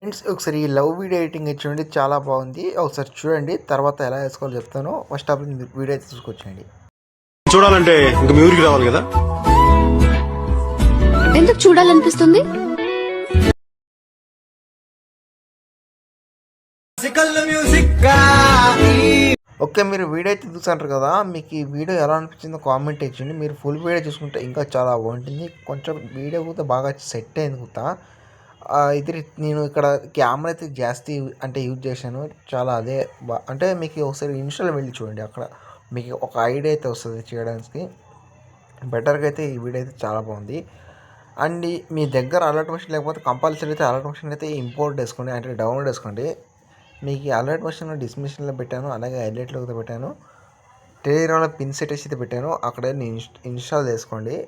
Friends ఒకసారి ఈ love video editing చూడండి, చాలా బాగుంది. ఒకసారి చూడండి, తర్వాత ఎలా వేసుకోవాలో చెప్తాను. ఫస్ట్ ఆఫ్ వీడియో అయితే చూసుకొచ్చండి. చూడాలంటే ఇంక మీ ఊరికి రావాలి కదా. ఎందుకు చూడాలనిపిస్తుంది? ఓకే, మీరు వీడియో అయితే చూసారు కదా. మీకు ఈ వీడియో ఎలా అనిపించిందో కామెంట్ ఇచ్చింది. మీరు ఫుల్ వీడియో చూసుకుంటే ఇంకా చాలా బాగుంటుంది. కొంచెం వీడియో కూడా బాగా సెట్ అయింది కూడా. ఇది నేను ఇక్కడ కెమెరా అయితే జాస్తి అంటే యూజ్ చేశాను చాలా. అదే అంటే మీకు ఒకసారి ఇన్స్టాల్ వెళ్ళి చూడండి, అక్కడ మీకు ఒక ఐడియా అయితే వస్తుంది చేయడానికి. బెటర్గా అయితే ఈ వీడియో అయితే చాలా బాగుంది. అండ్ మీ దగ్గర అలర్ట్ మెషిన్ లేకపోతే కంపల్సరీ అయితే అలర్ట్ మెషిన్ అయితే ఇంపోర్ట్ చేసుకోండి, అంటే డౌన్లోడ్ చేసుకోండి. మీకు అలర్ట్ మెషిన్ డిస్క్రిప్షన్లో పెట్టాను, అలాగే హైలైట్లో అయితే పెట్టాను. టెలిగ్రామ్లో పిన్ సెట్ అయితే పెట్టాను, అక్కడ ఇన్స్టాల్ చేసుకోండి.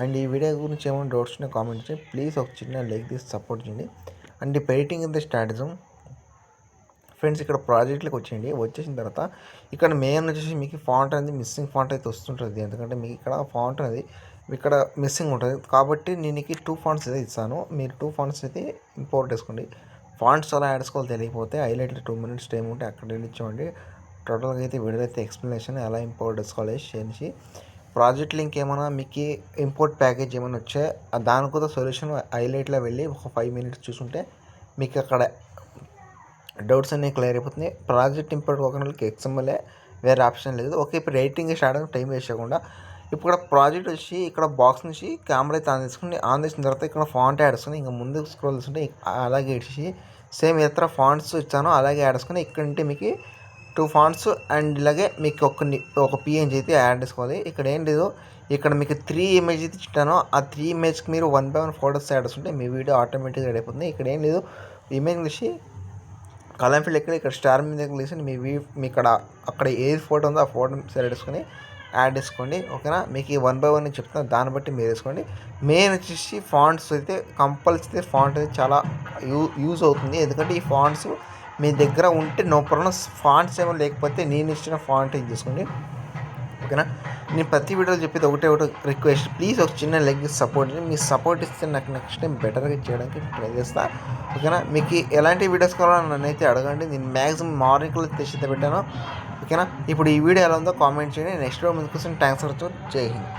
అండ్ ఈ వీడియో గురించి ఏమైనా డౌట్స్ ఉన్నాయి కామెంట్ చేయండి. ప్లీజ్ ఒక చిన్న లైక్ తీసి సపోర్ట్ చేయండి. And painting in the statism friends, ఇక్కడ ప్రాజెక్ట్లోకి వచ్చేయండి. వచ్చేసిన తర్వాత ఇక్కడ మెయిన్ వచ్చేసి మీకు ఫాంట్ అనేది మిస్సింగ్ ఫాంట్ అయితే వస్తుంటుంది. ఎందుకంటే మీకు ఇక్కడ ఫాంట్ అనేది ఇక్కడ మిస్సింగ్ ఉంటుంది, కాబట్టి నేను 2 ఫాంట్స్ అయితే ఇస్తాను. మీరు 2 ఫాంట్స్ అయితే ఇంపోర్ట్ చేసుకోండి. ఫాంట్స్ ఎలా యాడ్ చేసుకోవాలో తెలియకపోతే హైలైట్లో 2 minutes టైం ఉంటే అక్కడ ఇచ్చేయండి. టోటల్గా అయితే వీడియో అయితే ఎక్స్ప్లెనేషన్ ఎలా ఇంపోర్ట్ చేసుకోవాలి చేసి. ప్రాజెక్ట్ లింక్ ఏమైనా మీకు ఇంపోర్ట్ ప్యాకేజ్ ఏమైనా వచ్చే దాని కూడా సొల్యూషన్ హైలైట్లో వెళ్ళి ఒక 5 minutes చూసుంటే మీకు అక్కడ డౌట్స్ అన్నీ క్లియర్ అయిపోతుంది. ప్రాజెక్ట్ ఇంపోర్ట్ ఒక ఎక్స్ఎంఎల్ఏ, వేరే ఆప్షన్ లేదు. ఓకే, ఇప్పుడు రైటింగ్ స్టార్ట్ అయిన టైం వేస్ట్ చేయకుండా ఇప్పుడు ప్రాజెక్ట్ వచ్చి ఇక్కడ బాక్స్ నుంచి కెమెరా అయితే ఆన్ చేసిన తర్వాత ఇక్కడ ఫాంట్ యాడ్ చేసుకుని ఇంకా ముందు స్క్రోల్ చేసుకుంటే అలాగే ఇచ్చి సేమ్ ఇతర ఫాంట్స్ ఇచ్చాను అలాగే యాడ్ చేసుకుని ఇక్కడ ఉంటే మీకు 2 ఫాంట్స్ అండ్ ఇలాగే మీకు ఒక పిఎన్జీ అయితే యాడ్ చేసుకోవాలి. ఇక్కడ ఏం లేదు, ఇక్కడ మీకు 3 ఇమేజ్ అయితే ఇచ్చాను. ఆ 3 ఇమేజ్కి మీరు 1 by 1 ఫోటోస్ యాడ్ చేసుకుంటే మీ వీడియో ఆటోమేటిక్గా రెడీ అయిపోతుంది. ఇక్కడ ఏం లేదు, ఇమేజ్ వచ్చి కలర్ ఫీల్ ఇక్కడ స్టార్ మీద వేసి మీ అక్కడ ఏది ఫోటో ఉందో ఆ ఫోటో సెలెక్ట్ చేసుకొని యాడ్ చేసుకోండి. ఓకేనా, మీకు 1 by 1 చెప్తాను, దాన్ని బట్టి మీరు వేసుకోండి. మెయిన్ వచ్చేసి ఫాంట్స్ అయితే కంపల్సరీ ఫాంట్ అయితే చాలా యూజ్ అవుతుంది. ఎందుకంటే ఈ ఫాంట్స్ మీ దగ్గర ఉంటే నో ప్రాబ్లం. ఫాంట్స్ ఏమైనా లేకపోతే నేను ఇచ్చిన ఫాంట్ యూజ్ చేసుకోండి. ఓకేనా, నేను ప్రతి వీడియోలో చెప్పేది ఒకటే రిక్వెస్ట్, ప్లీజ్ ఒక చిన్న లైక్ సపోర్ట్. మీ సపోర్ట్ ఇస్తే నాకు నెక్స్ట్ టైం బెటర్గా చేయడానికి ట్రై చేస్తాను. ఓకేనా, మీకు ఎలాంటి వీడియోస్ కావాలో నన్ను అయితే అడగండి. నేను మ్యాక్సిమం మార్నింగ్లో తెచ్చితే పెట్టాను. ఓకేనా, ఇప్పుడు ఈ వీడియో ఎలా ఉందో కామెంట్ చేయండి. నెక్స్ట్ వీడియో ముందుకు థ్యాంక్స్ ఫర్ జై హింద్.